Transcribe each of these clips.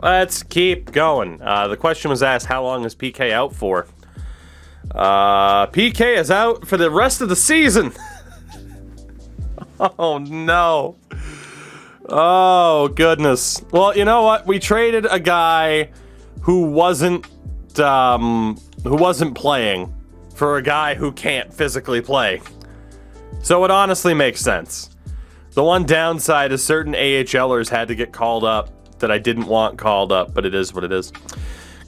Let's keep going. The question was asked, how long is PK out for? PK is out for the rest of the season. Oh, no. Oh, goodness. Well, you know what? We traded a guy who wasn't playing for a guy who can't physically play. So it honestly makes sense. The one downside is certain AHLers had to get called up that I didn't want called up, but it is what it is.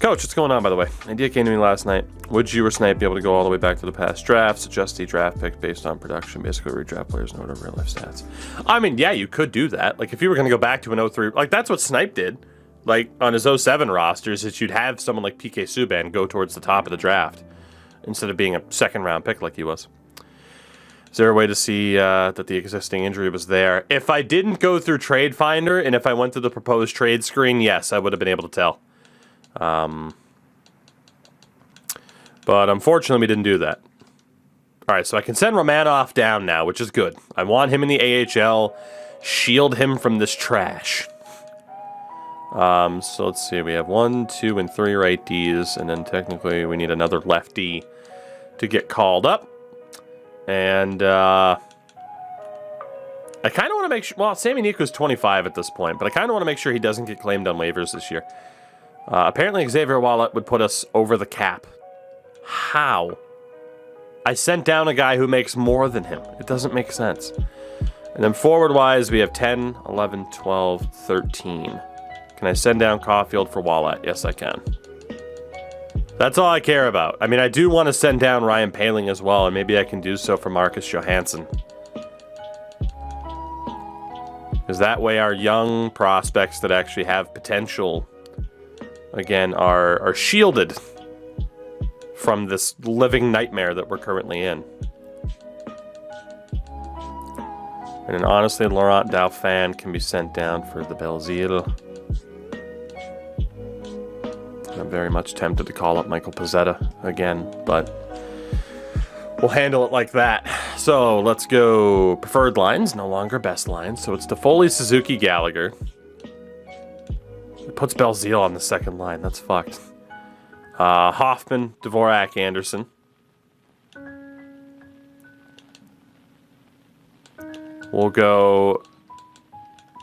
Coach, what's going on, by the way? Idea came to me last night. Would you or Snipe be able to go all the way back to the past drafts, adjust the draft pick based on production, basically redraft players in order of real life stats? I mean, yeah, you could do that. Like, if you were going to go back to an 03, like, that's what Snipe did. Like, on his 07 rosters, that you'd have someone like PK Subban go towards the top of the draft instead of being a second-round pick like he was. Is there a way to see that the existing injury was there? If I didn't go through Trade Finder and if I went to the proposed trade screen, yes, I would have been able to tell. But unfortunately, we didn't do that. All right, so I can send Romanov down now, which is good. I want him in the AHL. Shield him from this trash. So let's see. We have 1, 2, and 3 right Ds, and then technically we need another left D to get called up. And I kind of want to make sure... Well, Sammy Nico's 25 at this point, but I kind of want to make sure he doesn't get claimed on waivers this year. Apparently, Xavier Wallet would put us over the cap. How? I sent down a guy who makes more than him. It doesn't make sense. And then forward-wise, we have 10, 11, 12, 13. Can I send down Caulfield for Wallet? Yes, I can. That's all I care about. I mean, I do want to send down Ryan Poehling as well, and maybe I can do so for Marcus Johansson. Because that way our young prospects that actually have potential, again, are shielded from this living nightmare that we're currently in. And then honestly, Laurent Dauphin can be sent down for the Belzile. I'm very much tempted to call up Michael Pezzetta again, but we'll handle it like that. So let's go preferred lines, no longer best lines. So it's Toffoli, Suzuki, Gallagher. It puts Belzile on the second line. That's fucked. Hoffman, Dvorak, Anderson. We'll go...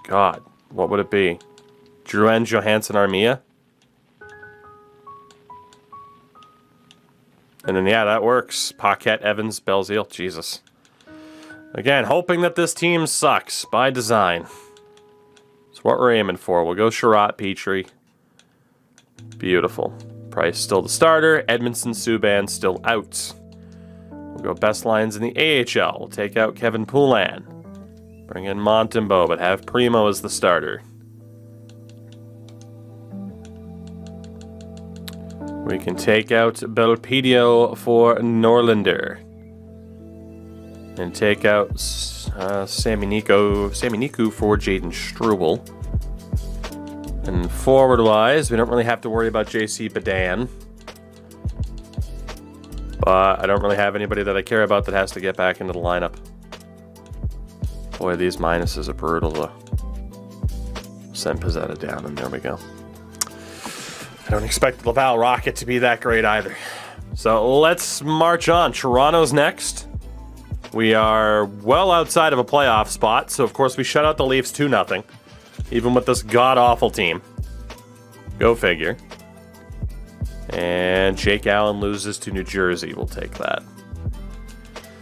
God, what would it be? Drouin, Johansson, Armia? And then, yeah, that works. Paquette, Evans, Belzile. Jesus. Again, hoping that this team sucks by design. That's what we're aiming for. We'll go Sherratt, Petrie. Beautiful. Price still the starter. Edmondson, Subban still out. We'll go best lines in the AHL. We'll take out Kevin Poulin. Bring in Montembeault, but have Primo as the starter. We can take out Belpedio for Norlinder. And take out Sammy Nico for Jaden Struble. And forward-wise, we don't really have to worry about JC Badan. But I don't really have anybody that I care about that has to get back into the lineup. Boy, these minuses are brutal, though. Send Pezzetta down, and there we go. I don't expect Laval Rocket to be that great either. So let's march on. Toronto's next. We are well outside of a playoff spot, so of course we shut out the Leafs 2-0. Even with this god-awful team. Go figure. And Jake Allen loses to New Jersey. We'll take that.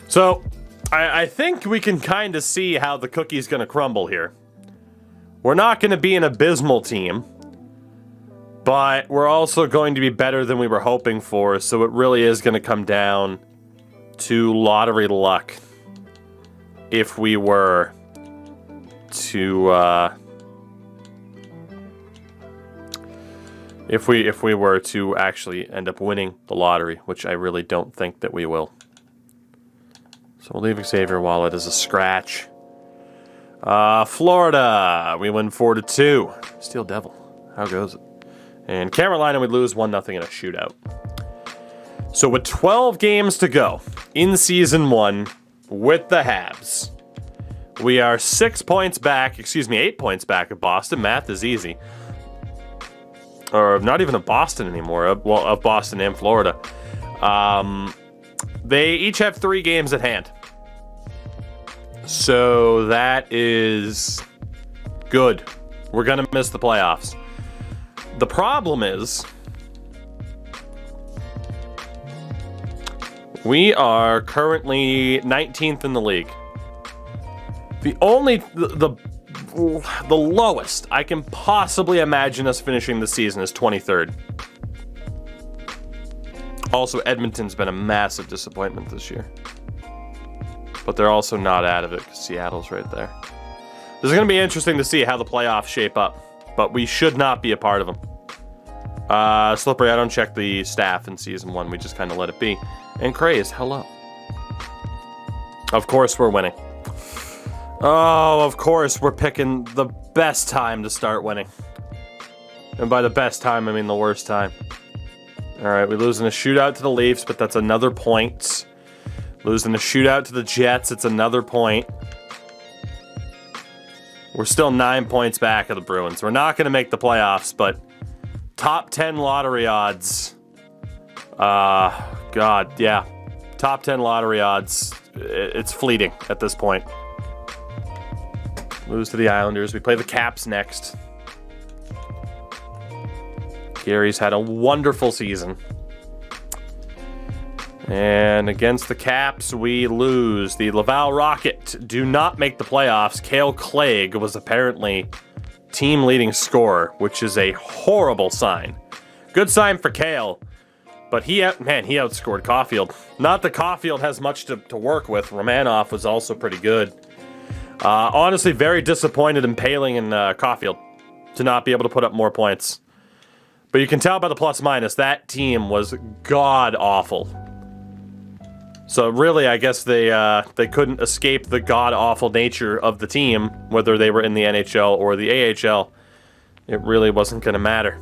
So, I think we can kind of see how the cookie's going to crumble here. We're not going to be an abysmal team. But we're also going to be better than we were hoping for, so it really is going to come down to lottery luck if we were to if we were to actually end up winning the lottery, which I really don't think that we will. So we'll leave Xavier Wallet as a scratch. Florida, we win 4-2. Steel Devil, how goes it? And Carolina would lose 1-0 in a shootout. So with 12 games to go in Season 1 with the Habs, We are 8 points back of Boston. Math is easy. Or not even of Boston anymore. Well, of Boston and Florida. They each have 3 games at hand. So that is good. We're going to miss the playoffs. The problem is we are currently 19th in the league. The lowest I can possibly imagine us finishing the season is 23rd. Also, Edmonton's been a massive disappointment this year. But they're also not out of it because Seattle's right there. This is going to be interesting to see how the playoffs shape up. But we should not be a part of them. Slippery, I don't check the staff in Season 1. We just kind of let it be. And Craze, hello. Of course we're winning. Oh, of course we're picking the best time to start winning. And by the best time, I mean the worst time. Alright, we lose in a shootout to the Leafs, but that's another point. Losing a shootout to the Jets, it's another point. We're still 9 points back of the Bruins. We're not going to make the playoffs, but top 10 lottery odds. God, yeah. Top 10 lottery odds. It's fleeting at this point. Lose to the Islanders. We play the Caps next. Gary's had a wonderful season. And against the Caps, we lose. The Laval Rocket do not make the playoffs. Cale Clegg was apparently team leading scorer, which is a horrible sign. Good sign for Cale, but he outscored Caulfield. Not that Caulfield has much to work with. Romanov was also pretty good. Honestly, very disappointed in Paling and Caulfield to not be able to put up more points. But you can tell by the plus-minus, that team was god-awful. So really, I guess they couldn't escape the god-awful nature of the team, whether they were in the NHL or the AHL. It really wasn't going to matter.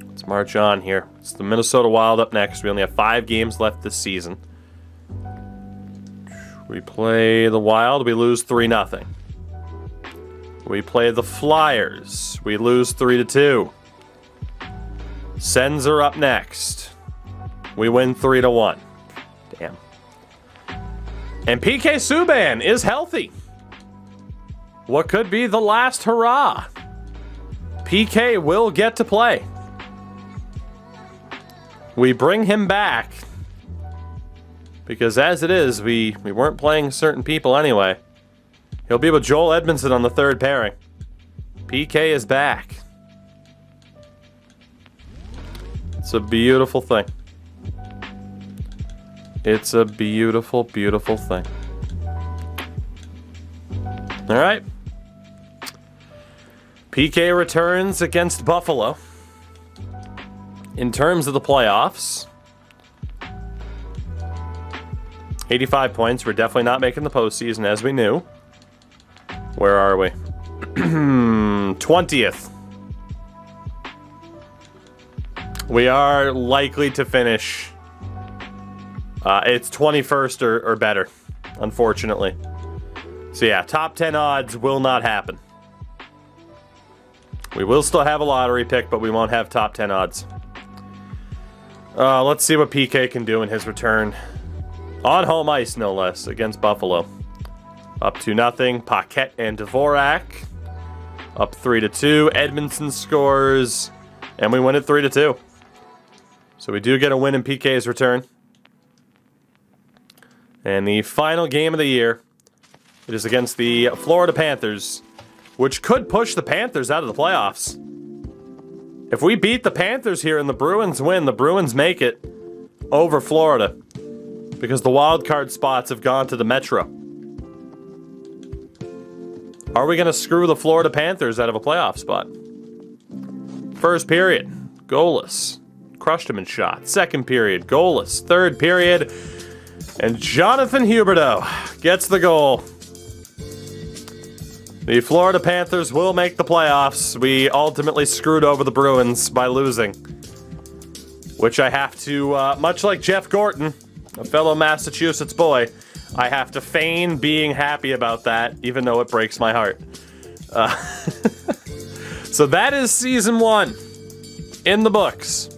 Let's march on here. It's the Minnesota Wild up next. We only have 5 games left this season. We play the Wild, we lose 3-0. We play the Flyers, we lose 3-2. Sens are up next. We win 3-1. Damn. And PK Subban is healthy. What could be the last hurrah? PK will get to play. We bring him back. Because as it is, we weren't playing certain people anyway. He'll be with Joel Edmondson on the 3rd pairing. PK is back. It's a beautiful thing. It's a beautiful, beautiful thing. All right. PK returns against Buffalo. In terms of the playoffs, 85 points. We're definitely not making the postseason, as we knew. Where are we? 20th. We are likely to finish. It's 21st or better, unfortunately. So yeah, top 10 odds will not happen. We will still have a lottery pick, but we won't have top 10 odds. Let's see what PK can do in his return. On home ice, no less, against Buffalo. Up 2-0. Paquette and Dvorak. Up 3-2. Edmondson scores. And we win it 3-2. So we do get a win in PK's return. And the final game of the year, it is against the Florida Panthers, which could push the Panthers out of the playoffs. If we beat the Panthers here and the Bruins win, the Bruins make it over Florida. Because the wild card spots have gone to the Metro. Are we going to screw the Florida Panthers out of a playoff spot? First period, goalless. Crushed him in shots. Second period, goalless. Third period, and Jonathan Huberdeau gets the goal. The Florida Panthers will make the playoffs. We ultimately screwed over the Bruins by losing. Which I have to, much like Jeff Gorton, a fellow Massachusetts boy, I have to feign being happy about that, even though it breaks my heart. So that is season 1 in the books.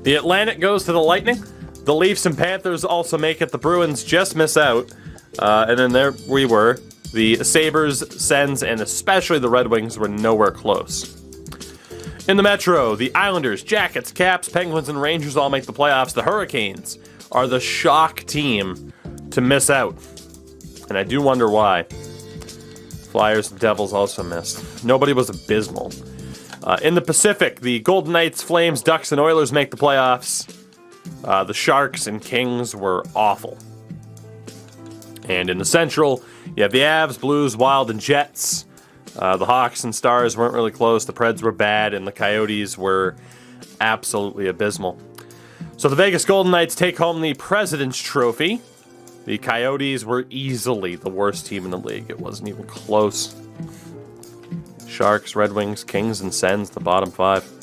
The Atlantic goes to the Lightning. The Leafs and Panthers also make it. The Bruins just miss out. And then there we were. The Sabres, Sens, and especially the Red Wings were nowhere close. In the Metro, the Islanders, Jackets, Caps, Penguins, and Rangers all make the playoffs. The Hurricanes are the shock team to miss out. And I do wonder why. Flyers and Devils also missed. Nobody was abysmal. In the Pacific, the Golden Knights, Flames, Ducks, and Oilers make the playoffs. The Sharks and Kings were awful. And in the Central, you have the Avs, Blues, Wild, and Jets. The Hawks and Stars weren't really close. The Preds were bad, and the Coyotes were absolutely abysmal. So the Vegas Golden Knights take home the President's Trophy. The Coyotes were easily the worst team in the league. It wasn't even close. Sharks, Red Wings, Kings, and Sens, the bottom 5.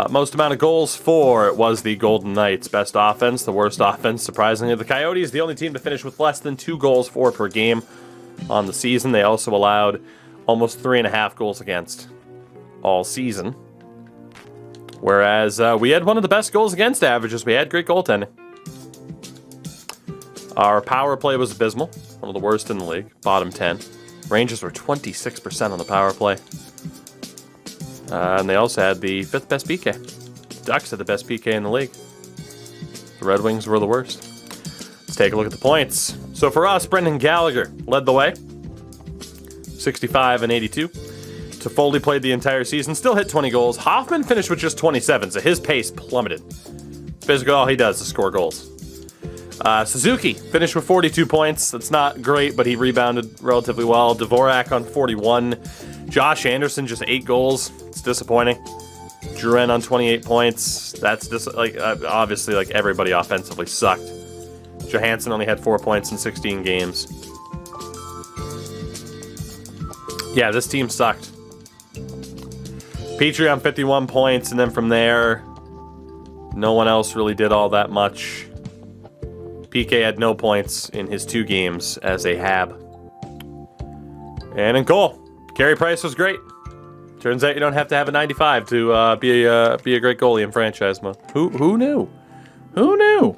Most amount of goals for it was the Golden Knights. Best offense, the worst offense, surprisingly. The Coyotes, the only team to finish with less than 2 goals for per game on the season. They also allowed almost 3.5 goals against all season. Whereas we had one of the best goals against averages. We had great goaltending. Our power play was abysmal. One of the worst in the league. Bottom 10. Rangers were 26% on the power play. And they also had the 5th best PK. Ducks had the best PK in the league. The Red Wings were the worst. Let's take a look at the points. So for us, Brendan Gallagher led the way. 65 and 82. Toffoli played the entire season, still hit 20 goals. Hoffman finished with just 27, so his pace plummeted. Basically all he does is score goals. Suzuki finished with 42 points. That's not great, but he rebounded relatively well. Dvorak on 41. Josh Anderson, just 8 goals. It's disappointing. Duren on 28 points. That's just obviously everybody offensively sucked. Johansson only had 4 points in 16 games. Yeah, this team sucked. Petrie on 51 points, and then from there, no one else really did all that much. PK had no points in his 2 games as a Hab. And in goal, Carey Price was great. Turns out you don't have to have a 95 to be a great goalie in franchise mode. Who knew? Who knew?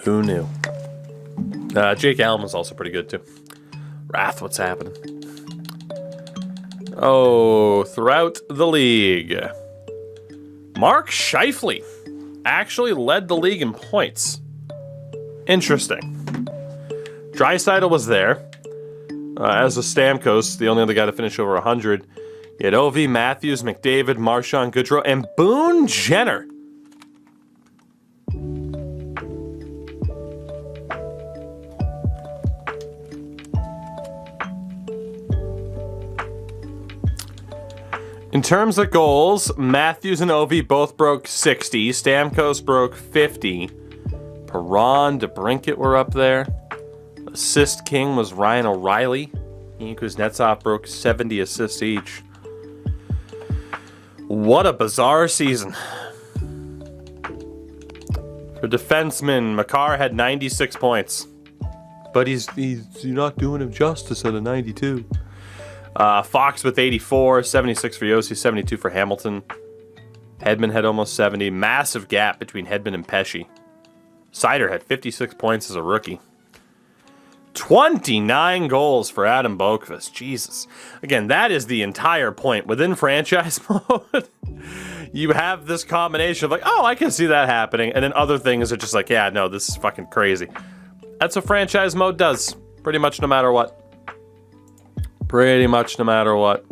Who knew? Jake Allen was also pretty good too. Wrath, what's happening? Oh, throughout the league, Mark Scheifele actually led the league in points. Interesting. Draisaitl was there, as was Stamkos, the only other guy to finish over 100. You had Ovi, Matthews, McDavid, Marchand, Goodrow, and Boone Jenner. In terms of goals, Matthews and Ovi both broke 60. Stamkos broke 50. Perron, DeBrincat were up there. Assist king was Ryan O'Reilly. Kuznetsov broke 70 assists each. What a bizarre season. For defensemen, Makar had 96 points. But he's not doing him justice at a 92. Fox with 84, 76 for Yossi, 72 for Hamilton. Hedman had almost 70. Massive gap between Hedman and Pesci. Seider had 56 points as a rookie. 29 goals for Adam Boqvist. Jesus. Again, that is the entire point. Within franchise mode, you have this combination of oh, I can see that happening. And then other things are just yeah, no, this is fucking crazy. That's what franchise mode does. Pretty much no matter what. Pretty much no matter what.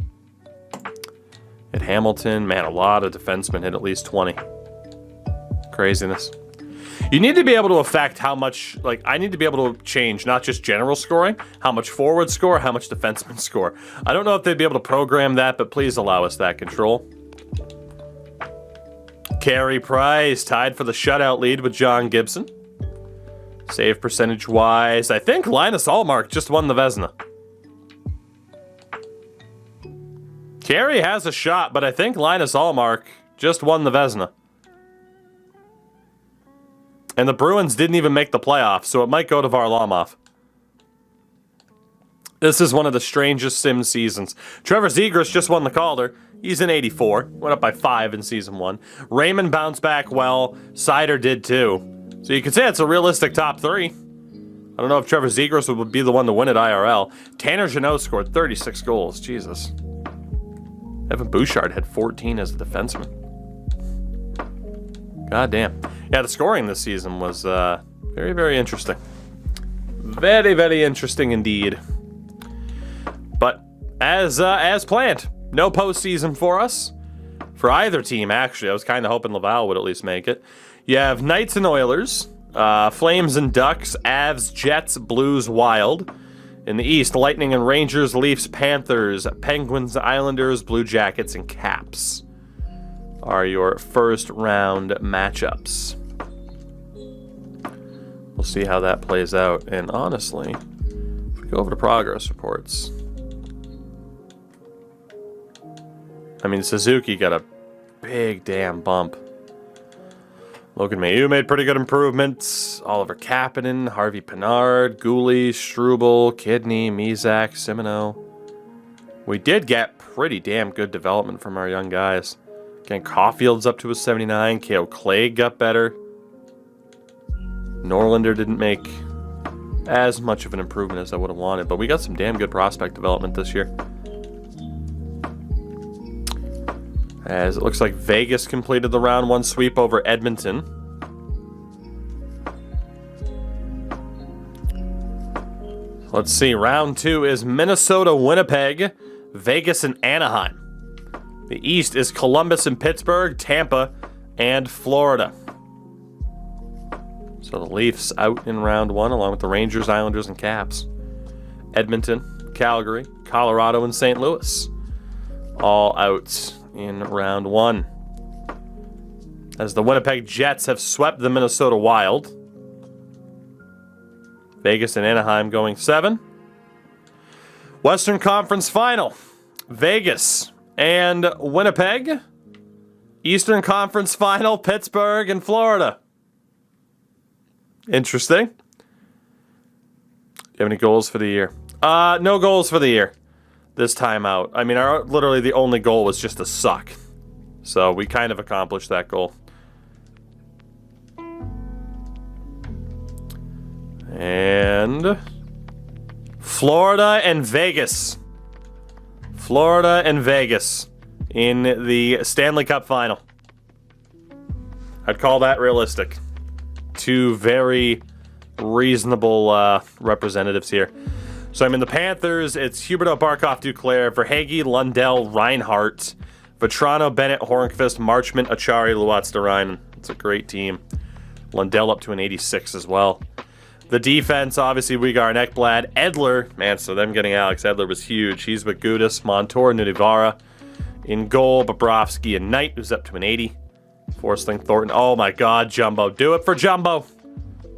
At Hamilton, man, a lot of defensemen hit at least 20. Craziness. You need to be able to affect how much, I need to be able to change not just general scoring, how much forwards score, how much defensemen score. I don't know if they'd be able to program that, but please allow us that control. Carey Price tied for the shutout lead with John Gibson. Save percentage-wise, I think Linus Ullmark just won the Vezina. Carey has a shot, but I think Linus Ullmark just won the Vezina. And the Bruins didn't even make the playoffs, so it might go to Varlamov. This is one of the strangest Sims seasons. Trevor Zegras just won the Calder. He's in 84. Went up by 5 in Season 1. Raymond bounced back well. Seider did too. So you could say it's a realistic top 3. I don't know if Trevor Zegras would be the one to win at IRL. Tanner Jeannot scored 36 goals. Jesus. Evan Bouchard had 14 as a defenseman. God damn. Yeah, the scoring this season was very, very interesting. Very, very interesting indeed. But as planned, no postseason for us. For either team, actually. I was kind of hoping Laval would at least make it. You have Knights and Oilers, Flames and Ducks, Avs, Jets, Blues, Wild. In the East, Lightning and Rangers, Leafs, Panthers, Penguins, Islanders, Blue Jackets, and Caps are your first round matchups. We'll see how that plays out. And honestly, if we go over to progress reports, I mean, Suzuki got a big damn bump. Logan Mailloux made pretty good improvements. Oliver Kapanen, Harvey Pinard, Gooley, Struble, Kidney, Mizak, Simoneau. We did get pretty damn good development from our young guys. Again, Caulfield's up to a 79. K.O. Clegg got better. Norlander didn't make as much of an improvement as I would have wanted, but we got some damn good prospect development this year. As it looks like Vegas completed the round 1 sweep over Edmonton. Let's see, round 2 is Minnesota, Winnipeg, Vegas, and Anaheim. The East is Columbus and Pittsburgh, Tampa, and Florida. So the Leafs out in round 1 along with the Rangers, Islanders, and Caps. Edmonton, Calgary, Colorado, and St. Louis all out in round 1. As the Winnipeg Jets have swept the Minnesota Wild. Vegas and Anaheim going 7. Western Conference Final. Vegas and Winnipeg. Eastern Conference Final, Pittsburgh and Florida. Interesting. Do you have any goals for the year? No goals for the year. This time out. I mean, literally the only goal was just to suck. So we kind of accomplished that goal. And Florida and Vegas. Florida and Vegas in the Stanley Cup Final. I'd call that realistic. 2 very reasonable representatives here. So I'm in the Panthers. It's Huberdeau, Barkov, Duclair, Verhaeghe, Lundell, Reinhart, Vetrano, Bennett, Hornqvist, Marchment, Achari, Luotz, Derainen. It's a great team. Lundell up to an 86 as well. The defense, obviously, Weegar and Ekblad. Edler, man, so them getting Alex Edler was huge. He's with Gudas, Montour, Nunivara. In goal, Bobrovsky and Knight, who's up to an 80. Forsling, Thornton. Oh my god, Jumbo. Do it for Jumbo.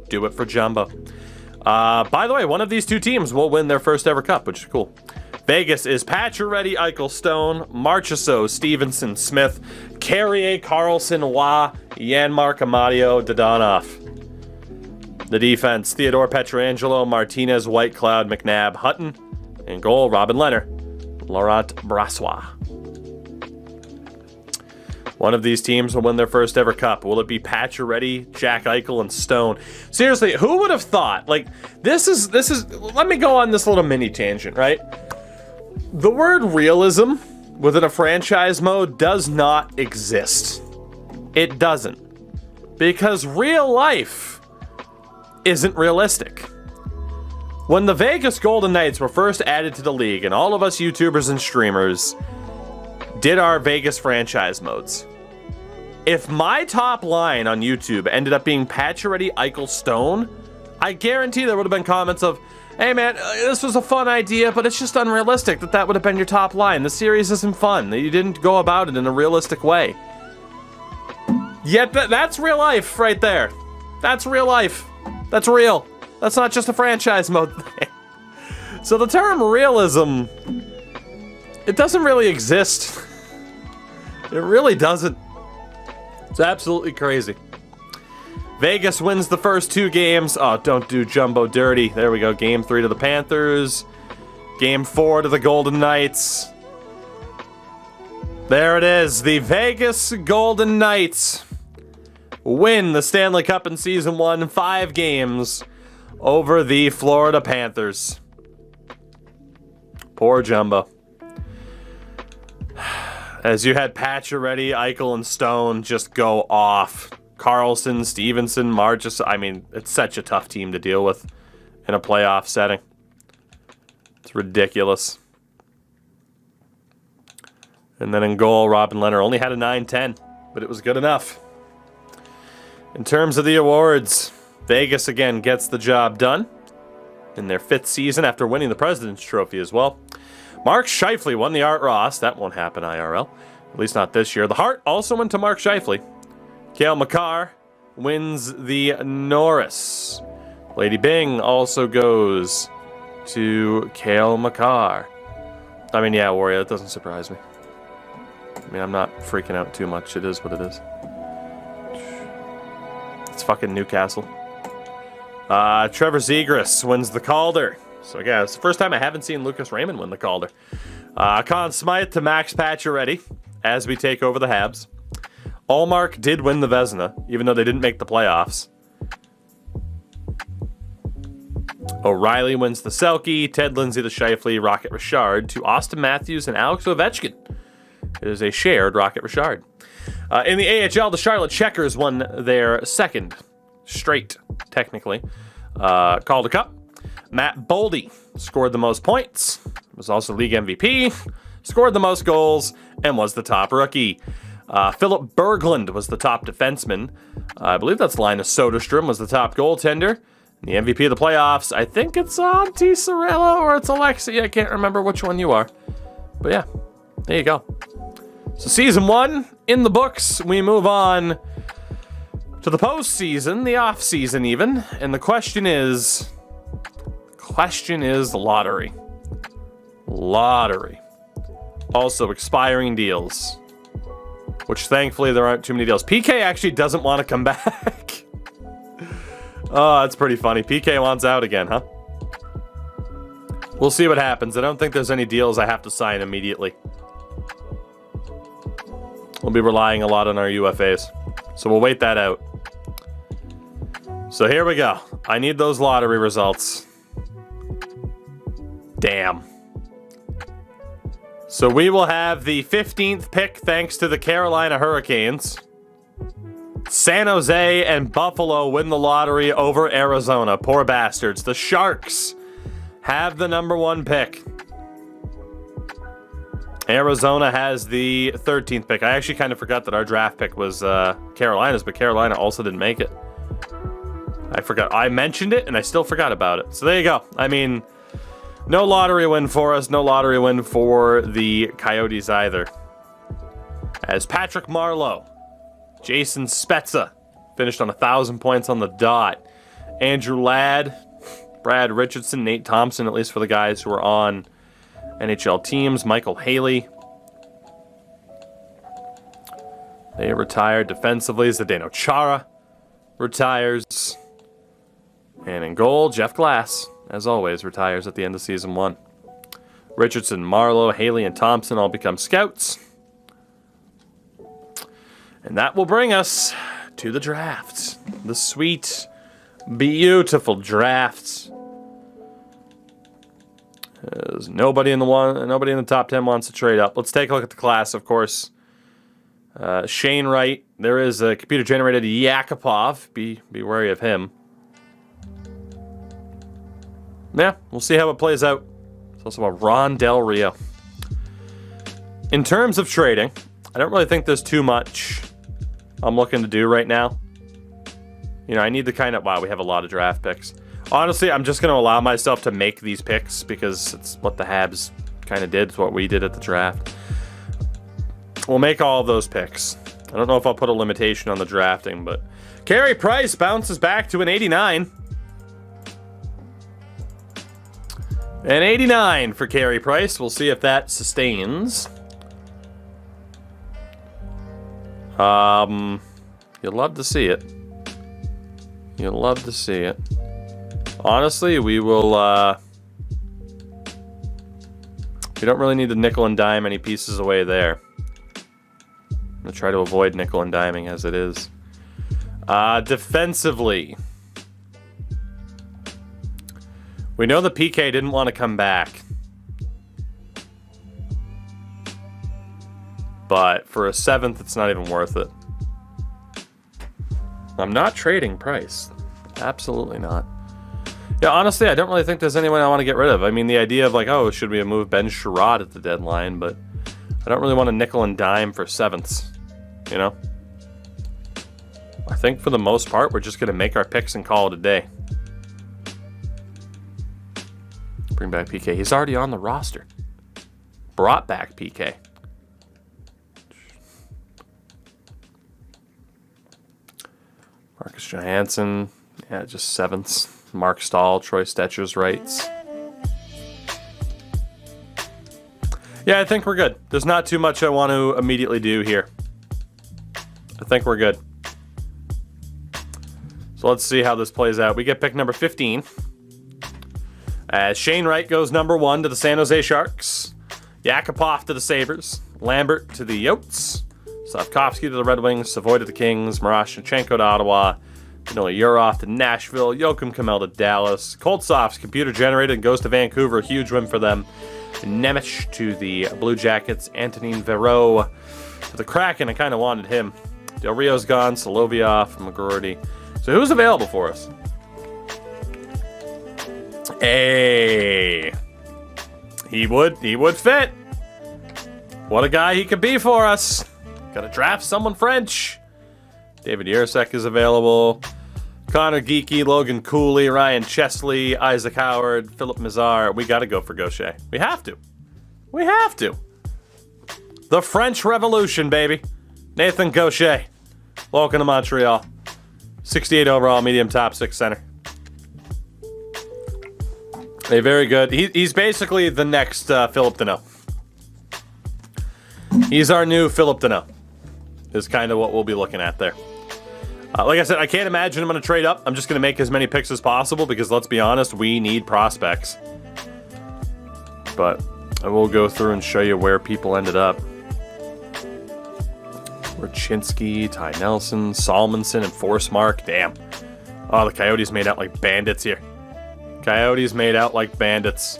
Do it for Jumbo. By the way, one of these 2 teams will win their first ever cup, which is cool. Vegas is Pacioretty, Eichel, Stone, Marchessault, Stevenson, Smith, Carrier, Carlson, Waugh, Janmark, Amadio, Dadonov. The defense, Theodore Petrangelo, Martinez, Whitecloud, McNabb, Hutton. In goal, Robin Leonard, Laurent Brassois. One of these teams will win their first ever cup. Will it be Pacioretty, Jack Eichel, and Stone? Seriously, who would have thought? Like, this is. Let me go on this little mini tangent, right? The word realism within a franchise mode does not exist. It doesn't. Because real life isn't realistic. When the Vegas Golden Knights were first added to the league, and all of us YouTubers and streamers did our Vegas franchise modes. If my top line on YouTube ended up being Pacioretty, Eichel, Stone, I guarantee there would have been comments of, hey man, this was a fun idea, but it's just unrealistic that would have been your top line. The series isn't fun. You didn't go about it in a realistic way. Yet that's real life right there. That's real life. That's real. That's not just a franchise mode thing. So the term realism, it doesn't really exist. It really doesn't. It's absolutely crazy. Vegas wins the first 2 games. Oh, don't do Jumbo dirty. There we go. Game 3 to the Panthers. Game 4 to the Golden Knights. There it is. The Vegas Golden Knights win the Stanley Cup in Season 1, 5 games over the Florida Panthers. Poor Jumbo. As you had Pacioretty, Eichel, and Stone just go off. Carlson, Stevenson, Marchess. I mean, it's such a tough team to deal with in a playoff setting. It's ridiculous. And then in goal, Robin Lehner only had a 9-10, but it was good enough. In terms of the awards, Vegas again gets the job done in their 5th season after winning the President's Trophy as well. Mark Scheifele won the Art Ross. That won't happen IRL, at least not this year. The Hart also went to Mark Scheifele. Cale Makar wins the Norris. Lady Byng also goes to Cale Makar. I mean, yeah, Warrior, that doesn't surprise me. I mean, I'm not freaking out too much. It is what it is. It's fucking Newcastle. Trevor Zegras wins the Calder. So, yeah, it's the first time I haven't seen Lucas Raymond win the Calder. Conn Smythe to Max Pacioretty as we take over the Habs. Allmark did win the Vezina, even though they didn't make the playoffs. O'Reilly wins the Selke. Ted Lindsay the Scheifele. Rocket Richard to Austin Matthews and Alex Ovechkin. It is a shared Rocket Richard. In the AHL, the Charlotte Checkers won their 2nd straight, technically, Calder Cup. Matt Boldy scored the most points, was also league MVP, scored the most goals, and was the top rookie. Philip Berglund was the top defenseman. I believe that's Linus Soderstrom was the top goaltender. The MVP of the playoffs, I think it's Auntie Sorella or it's Alexi. I can't remember which one you are. But yeah, there you go. So Season 1 in the books. We move on to the postseason, the off-season even. And the question is lottery. Lottery. Also expiring deals. Which thankfully there aren't too many deals. PK actually doesn't want to come back. Oh, that's pretty funny. PK wants out again, huh? We'll see what happens. I don't think there's any deals I have to sign immediately. We'll be relying a lot on our UFAs. So we'll wait that out. So here we go. I need those lottery results. Damn. So we will have the 15th pick thanks to the Carolina Hurricanes. San Jose and Buffalo win the lottery over Arizona. Poor bastards. The Sharks have the number 1 pick. Arizona has the 13th pick. I actually kind of forgot that our draft pick was Carolina's, but Carolina also didn't make it. I forgot. I mentioned it, and I still forgot about it. So there you go. I mean, no lottery win for us. No lottery win for the Coyotes either. As Patrick Marleau, Jason Spezza finished on 1,000 points on the dot. Andrew Ladd, Brad Richardson, Nate Thompson, at least for the guys who are on NHL teams. Michael Haley. They retired defensively. Zdeno Chara retires. And in goal, Jeff Glass, as always, retires at the end of Season 1. Richardson, Marleau, Haley, and Thompson all become scouts. And that will bring us to the draft. The sweet, beautiful draft. Nobody in the top 10 wants to trade up. Let's take a look at the class, of course. Shane Wright. There is a computer-generated Yakupov. Be wary of him. Yeah, we'll see how it plays out. There's also a Ron Del Rio. In terms of trading, I don't really think there's too much I'm looking to do right now. You know, I need to kind of... Wow, we have a lot of draft picks. Honestly, I'm just going to allow myself to make these picks because it's what the Habs kind of did. It's what we did at the draft. We'll make all of those picks. I don't know if I'll put a limitation on the drafting, but... Carey Price bounces back to an 89. An 89 for Carey Price. We'll see if that sustains. You'll love to see it. You'll love to see it. Honestly, we will, we don't really need to nickel and dime any pieces away there. I'm going to try to avoid nickel and diming as it is. Defensively. We know the PK didn't want to come back. But for a 7th, it's not even worth it. I'm not trading Price. Absolutely not. Yeah, honestly, I don't really think there's anyone I want to get rid of. I mean, the idea of like, oh, should we move Ben Sherrod at the deadline? But I don't really want to nickel and dime for 7ths, you know? I think for the most part, we're just going to make our picks and call it a day. Bring back PK. He's already on the roster. Brought back PK. Marcus Johansson. Yeah, just 7ths. Mark Stahl, Troy Stetcher's rights. Yeah, I think we're good. There's not too much I want to immediately do here. I think we're good. So let's see how this plays out. We get pick number 15. As Shane Wright goes number 1 to the San Jose Sharks. Yakupov to the Sabres. Lambert to the Yotes. Slavkovsky to the Red Wings. Savoy to the Kings. Miroshnichenko to Ottawa. Danila Yurov to Nashville. Joakim Kamel to Dallas. Koltsov's computer generated and goes to Vancouver. Huge win for them. Nemec to the Blue Jackets. Antonin Verreau to the Kraken. I kind of wanted him. Del Rio's gone. Solovyov. McGroarty. So who's available for us? Hey, he would fit. What a guy he could be for us. Gotta draft someone French. David Jiricek is available. Connor Geeky, Logan Cooley, Ryan Chesley, Isaac Howard, Philip Mazar. We gotta go for Gaucher. We have to. We have to. The French Revolution, baby. Nathan Gaucher. Welcome to Montreal. 68 overall, medium top 6 center. Hey, very good. He's basically the next Philip Deneau. He's our new Philip Deneau. Is kind of what we'll be looking at there. Like I said, I can't imagine I'm going to trade up. I'm just going to make as many picks as possible because, let's be honest, we need prospects. But I will go through and show you where people ended up. Rachinsky, Ty Nelson, Salmonson, and Forsmark. Damn. Oh, the Coyotes made out like bandits here. Coyotes made out like bandits.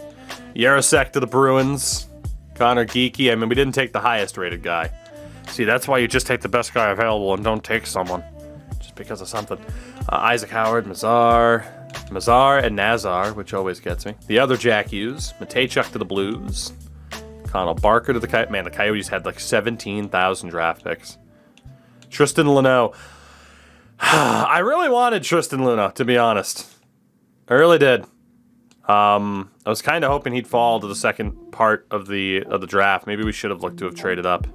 Jiricek to the Bruins. Connor Geeky. I mean, we didn't take the highest rated guy. See, that's why you just take the best guy available and don't take someone. Just because of something. Isaac Howard, Mazar, and Nazar, which always gets me. The other Jack Hughes. Matejchuk to the Blues. Connell Barker to the Coyotes. Man, the Coyotes had like 17,000 draft picks. Tristan Luneau. I really wanted Tristan Luneau, to be honest. I really did. I was kind of hoping he'd fall to the second part of the draft. Maybe we should have looked to have traded up.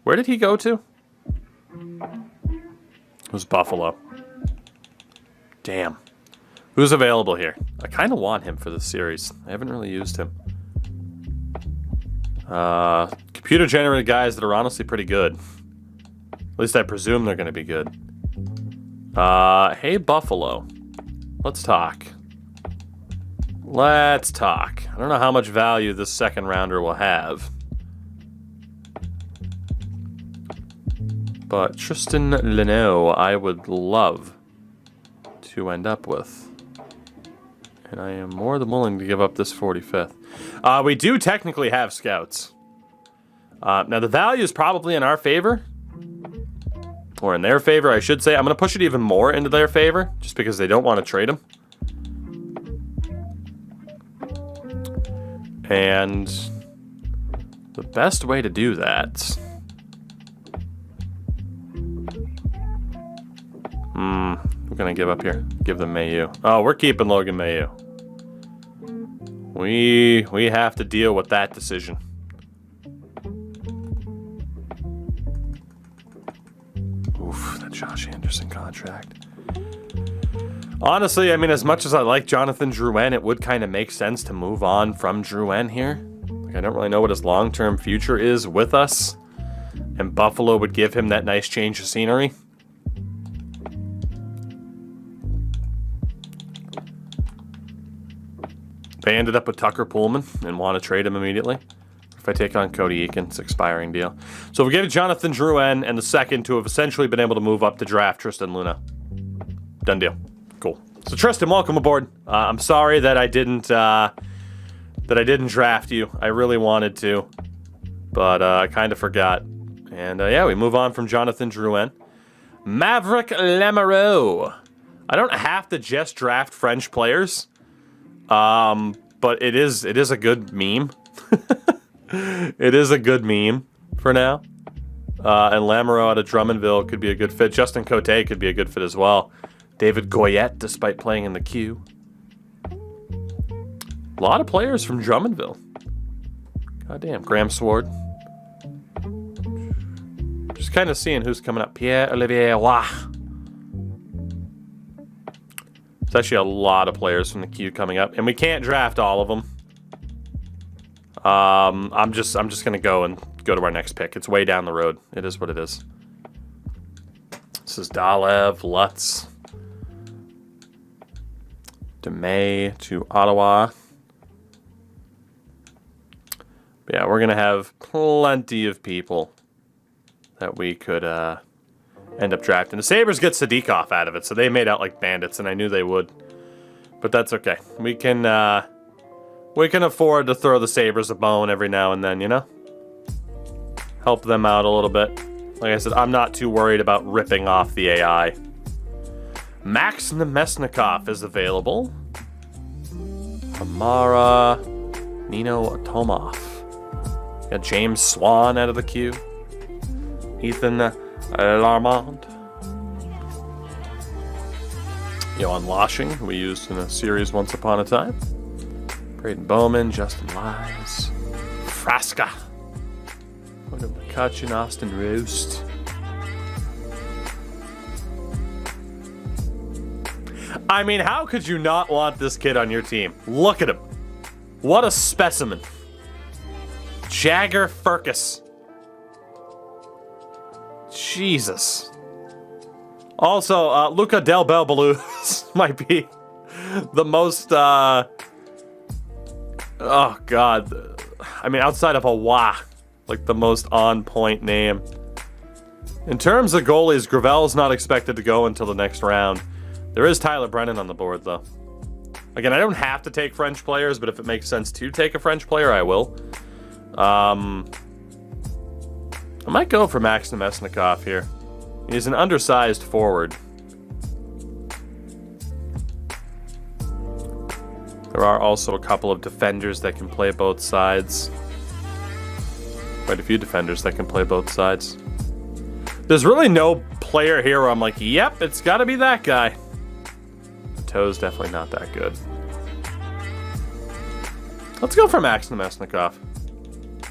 Where did he go to? It was Buffalo. Damn. Who's available here? I kind of want him for this series. I haven't really used him. Computer-generated guys that are honestly pretty good. At least I presume they're going to be good. Hey, Buffalo. Let's talk. Let's talk. I don't know how much value this second rounder will have. But Tristan Luneau, I would love to end up with. And I am more than willing to give up this 45th. We do technically have scouts. Now, the value is probably in our favor. Or in their favor, I should say. I'm going to push it even more into their favor, just because they don't want to trade him. And the best way to do that... we're going to give up here. Give them Mayu. Oh, we're keeping Logan Mayu. We have to deal with that decision. Oof, that Josh Anderson contract. Honestly, I mean, as much as I like Jonathan Drouin, it would kind of make sense to move on from Drouin here. Like, I don't really know what his long-term future is with us. And Buffalo would give him that nice change of scenery. They ended up with Tucker Pullman and want to trade him immediately. If I take on Cody Eakin, it's an expiring deal. So we gave Jonathan Drouin and the second to have essentially been able to move up to draft Tristan Luna. Done deal. Cool. So Tristan, welcome aboard. I'm sorry that I didn't draft you. I really wanted to, but I kind of forgot. And yeah, we move on from Jonathan Drouin. Maverick Lamoureux. I don't have to just draft French players, but it is a good meme. It is a good meme for now. And Lamoureux out of Drummondville could be a good fit. Justin Cote could be a good fit as well. David Goyette, despite playing in the queue. A lot of players from Drummondville. Goddamn, Graham Sword. Just kind of seeing who's coming up. Pierre-Olivier Roy. There's actually a lot of players from the queue coming up, and we can't draft all of them. I'm just gonna go to our next pick. It's way down the road. It is what it is. This is Dalev, Lutz, DeMay to Ottawa. But yeah, we're gonna have plenty of people that we could end up drafting. The Sabres get Sadikov out of it, so they made out like bandits, and I knew they would. But that's okay. We can afford to throw the Sabres a bone every now and then, you know? Help them out a little bit. Like I said, I'm not too worried about ripping off the AI. Max Nemesnikov is available. Amara, Nino Tomov. Got James Swan out of the queue. Ethan Larmont. Johan Loshing, who we used in a series once upon a time. Braden Bowman, Justin Wise. Frasca. Odin McCutcheon, Austin Roost. I mean, how could you not want this kid on your team? Look at him. What a specimen. Jagger Furcus. Jesus. Also, Luca Del Belbalou might be the most, oh God. I mean, outside of a wah, like the most on-point name. In terms of goalies, Gravel's not expected to go until the next round. There is Tyler Brennan on the board, though. Again, I don't have to take French players, but if it makes sense to take a French player, I will. I might go for Max Nemesnikov here. He's an undersized forward. There are also a couple of defenders that can play both sides. Quite a few defenders that can play both sides. There's really no player here where I'm like, yep, it's got to be that guy. The toe's definitely not that good. Let's go for Max Nemesnikov.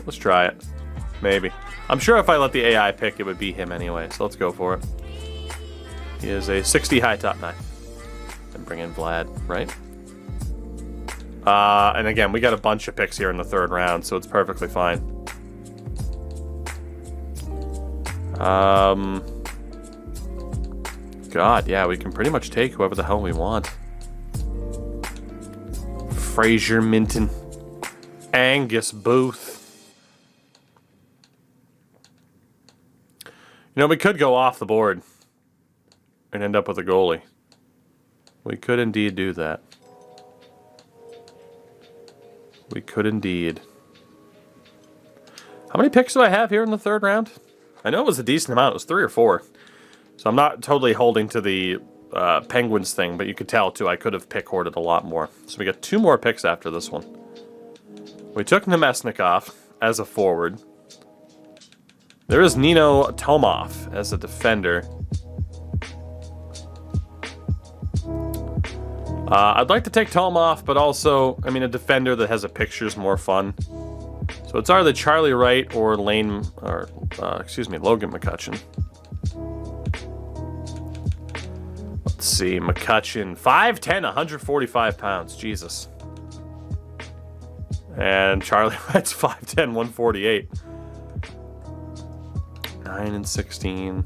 Let's try it. Maybe. I'm sure if I let the AI pick, it would be him anyway, so let's go for it. He is a 60 high top 9. And bring in Vlad, right? And again, we got a bunch of picks here in the third round, so it's perfectly fine. God, yeah, we can pretty much take whoever the hell we want. Fraser Minton. Angus Booth. You know, we could go off the board and end up with a goalie. We could indeed do that. We could indeed. How many picks do I have here in the third round? I know it was a decent amount. It was 3 or 4. So I'm not totally holding to the Penguins thing, but you could tell, too, I could have pick hoarded a lot more. So we got 2 more picks after this one. We took Nemesnikov as a forward. There is Nino Tomov as a defender. I'd like to take Tomov, but also, I mean, a defender that has a picture is more fun. So it's either Charlie Wright or Logan McCutcheon. Let's see, McCutcheon, 5'10", 145 pounds, Jesus. And Charlie Wright's 5'10", 148. 9 and 16.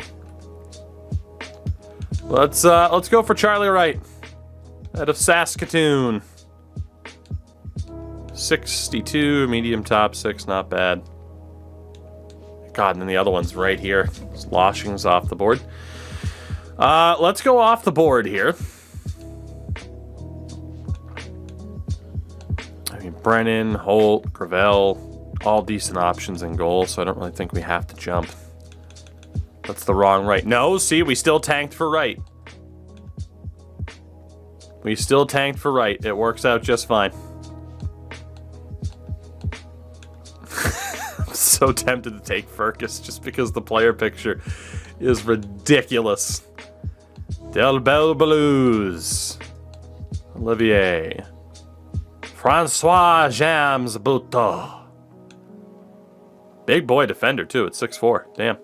Let's go for Charlie Wright out of Saskatoon. 62, medium top 6, not bad. God, and then the other one's right here. Sloshing's off the board. Let's go off the board here. I mean, Brennan, Holt, Gravel, all decent options in goal, so I don't really think we have to jump. That's the wrong right. No, see, we still tanked for right. We still tanked for right. It works out just fine. I'm so tempted to take Furcus just because the player picture is ridiculous. Del Bel Blues. Olivier. Francois James Bouteau. Big boy defender, too, at 6'4". Damn.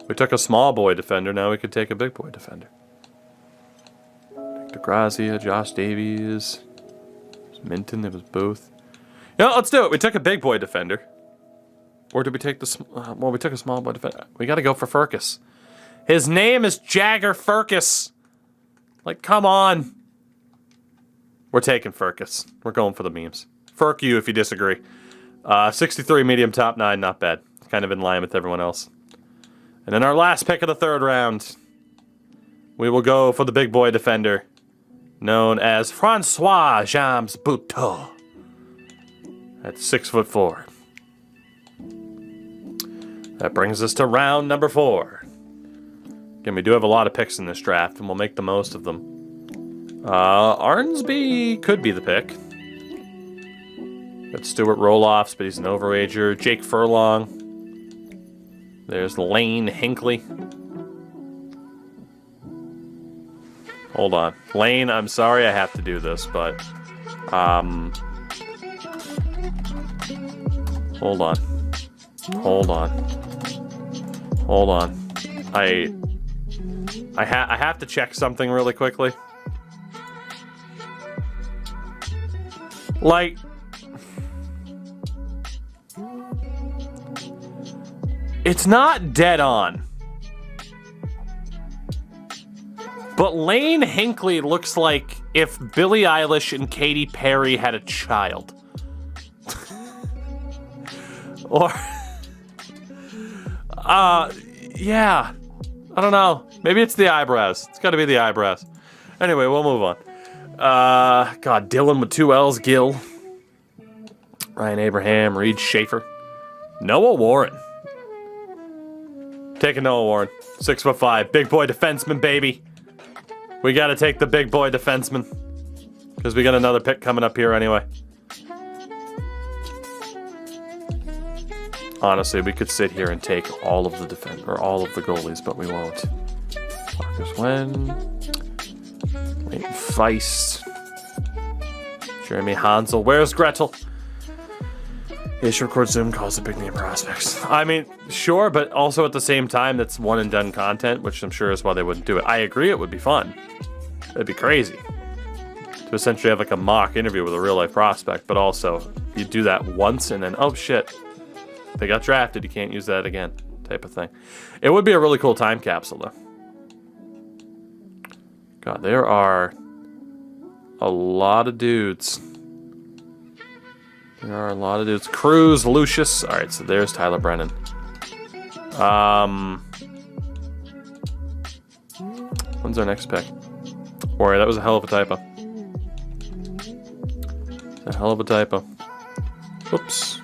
We took a small boy defender, now we could take a big boy defender. DeGrazia, Josh Davies, Minton, it was both. You know, let's do it. We took a big boy defender. Or did we take the... well, we took a small boy defender. We gotta go for Furcus. His name is Jagger Furcus. Like, come on. We're taking Furcus. We're going for the memes. Furk you if you disagree. 63 medium top 9, not bad. Kind of in line with everyone else. And then our last pick of the third round, we will go for the big boy defender, known as Francois James Bouteau, at 6'4". That brings us to round number 4. Again, we do have a lot of picks in this draft, and we'll make the most of them. Arnsby could be the pick. Got Stuart Roloffs, but he's an overager. Jake Furlong. There's Lane Hinckley. Hold on. Lane, I'm sorry I have to do this, but... hold on. Hold on. Hold on. I have to check something really quickly. Like... it's not dead on. But Lane Hinckley looks like if Billie Eilish and Katy Perry had a child. Or... yeah. I don't know. Maybe it's the eyebrows. It's gotta be the eyebrows. Anyway, we'll move on. God, Dylan with 2 L's, Gill. Ryan Abraham, Reed Schaefer. Noah Warren. Taking Noah Warren. 6'5". Big boy defenseman, baby. We gotta take the big boy defenseman. Because we got another pick coming up here anyway. Honestly, we could sit here and take all of the all of the goalies, but we won't. Marcus Wen. Leighton Feist. Jeremy Hansel. Where's Gretel? Ish record Zoom calls the big name prospects. I mean, sure, but also at the same time, that's one and done content, which I'm sure is why they wouldn't do it. I agree it would be fun. It'd be crazy to essentially have like a mock interview with a real life prospect, but also you do that once and then, oh shit, they got drafted, you can't use that again, type of thing. It would be a really cool time capsule though. God, there are a lot of dudes. There are a lot of dudes. Cruz, Lucius. Alright, so there's Tyler Brennan. When's our next pick? Boy, that was a hell of a typo. A hell of a typo. Oops.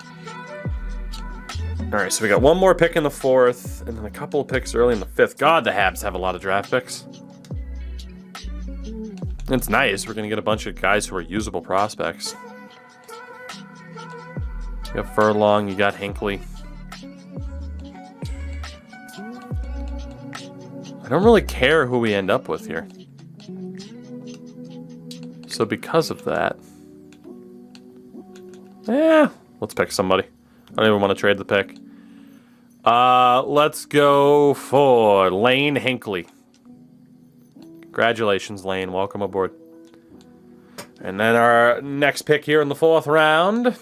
Alright, so we got one more pick in the 4th, and then a couple of picks early in the 5th. God, the Habs have a lot of draft picks. It's nice. We're going to get a bunch of guys who are usable prospects. You got Furlong, you got Hinckley. I don't really care who we end up with here. So because of that... let's pick somebody. I don't even want to trade the pick. Let's go for Lane Hinckley. Congratulations, Lane. Welcome aboard. And then our next pick here in the 4th round...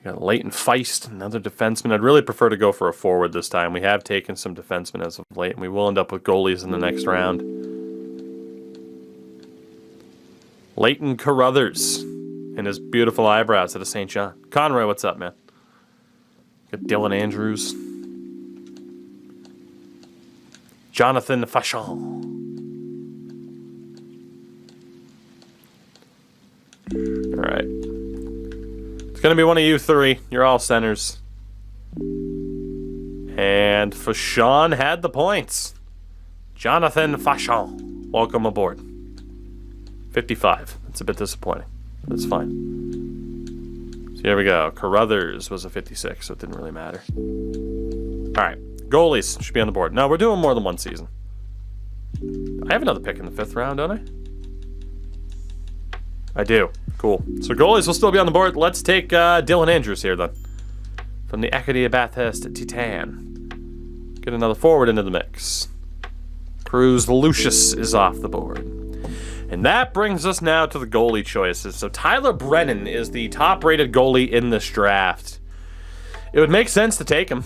got Leighton Feist, another defenseman. I'd really prefer to go for a forward this time. We have taken some defensemen as of late, and we will end up with goalies in the next round. Leighton Carruthers and his beautiful eyebrows out of St. John. Conroy, what's up, man? Got Dylan Andrews. Jonathan Fachon. All right. It's going to be one of you three. You're all centers. And Fachon had the points. Jonathan Fachon. Welcome aboard. 55. That's a bit disappointing. That's fine. So here we go. Carruthers was a 56, so it didn't really matter. All right. Goalies should be on the board. No, we're doing more than one season. I have another pick in the 5th round, don't I? I do. Cool. So goalies will still be on the board. Let's take Dylan Andrews here, then. From the Acadie Bathurst Titan. Get another forward into the mix. Cruz Lucius is off the board. And that brings us now to the goalie choices. So Tyler Brennan is the top-rated goalie in this draft. It would make sense to take him.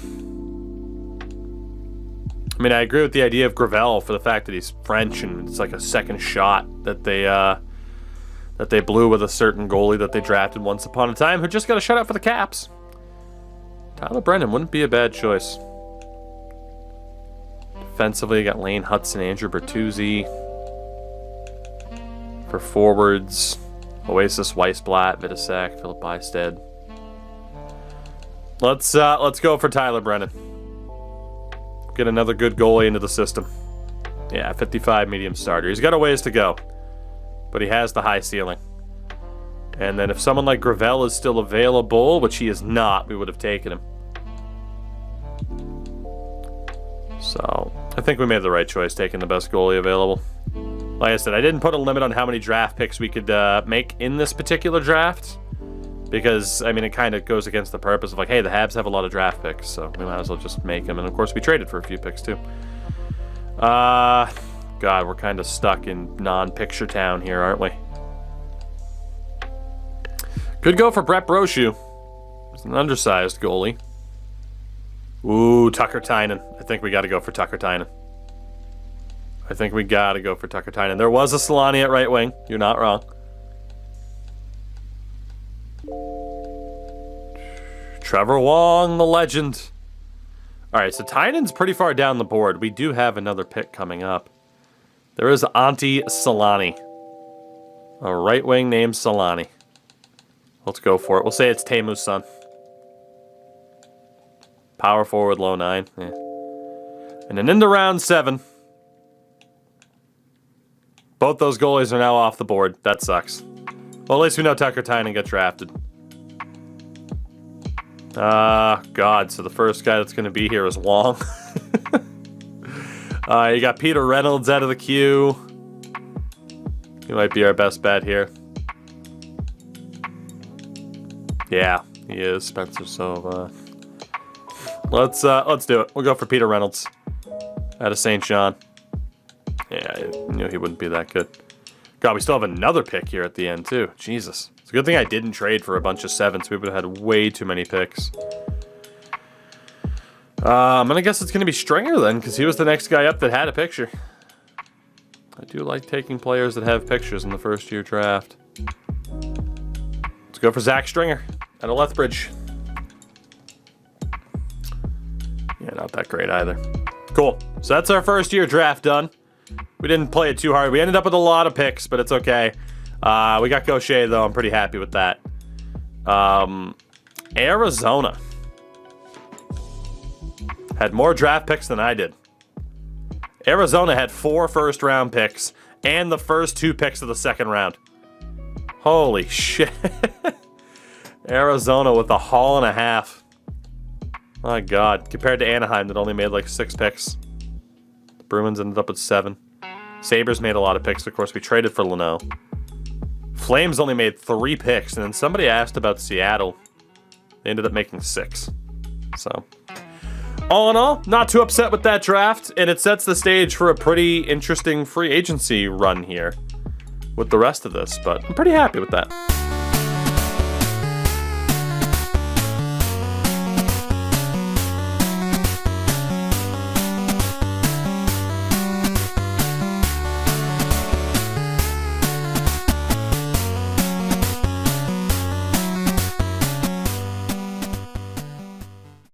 I mean, I agree with the idea of Gravel for the fact that he's French and it's like a second shot that they blew with a certain goalie that they drafted once upon a time who just got a shutout for the Caps. Tyler Brennan wouldn't be a bad choice. Defensively, you got Lane Hudson, Andrew Bertuzzi. For forwards, Oasis, Weissblatt, Vidicek, Philip Bystead. Let's go for Tyler Brennan. Get another good goalie into the system. Yeah, 55 medium starter. He's got a ways to go, but he has the high ceiling. And then if someone like Gravel is still available, which he is not, we would have taken him. So I think we made the right choice taking the best goalie available. Like I said, I didn't put a limit on how many draft picks we could make in this particular draft. Because, I mean, it kind of goes against the purpose of like, hey, the Habs have a lot of draft picks, so we might as well just make them. And, of course, we traded for a few picks, too. God, we're kind of stuck in non-picture town here, aren't we? Could go for Brett Brochu. He's an undersized goalie. Ooh, Tucker Tynan. I think we got to go for Tucker Tynan. There was a Solani at right wing. You're not wrong. Trevor Wong, the legend. All right, so Tynan's pretty far down the board. We do have another pick coming up. There is Antti Solani. A right wing named Solani. Let's go for it. We'll say it's Teemu's son. Power forward, low 9. Yeah. And then into round 7. Both those goalies are now off the board. That sucks. Well, at least we know Tucker Tynan got drafted. God, so the first guy that's going to be here is Wong. You got Peter Reynolds out of the queue. He might be our best bet here. Yeah, he is, Spencer, so, let's do it. We'll go for Peter Reynolds out of St. John. Yeah, I knew he wouldn't be that good. God, we still have another pick here at the end, too. Jesus. It's a good thing I didn't trade for a bunch of 7s. We would have had way too many picks. I'm going to guess it's going to be Stringer, then, because he was the next guy up that had a picture. I do like taking players that have pictures in the first-year draft. Let's go for Zach Stringer out of Lethbridge. Yeah, not that great either. Cool. So that's our first-year draft done. We didn't play it too hard. We ended up with a lot of picks, but it's okay. We got Gaucher, though. I'm pretty happy with that. Arizona had more draft picks than I did. Arizona had 4 first-round picks and the first 2 picks of the second round. Holy shit. Arizona with a haul and a half. My God. Compared to Anaheim that only made like 6 picks. The Bruins ended up with 7. Sabres made a lot of picks. Of course, we traded for Leno. Flames only made 3 picks, and then somebody asked about Seattle. They ended up making 6. So, all in all, not too upset with that draft, and it sets the stage for a pretty interesting free agency run here with the rest of this, but I'm pretty happy with that.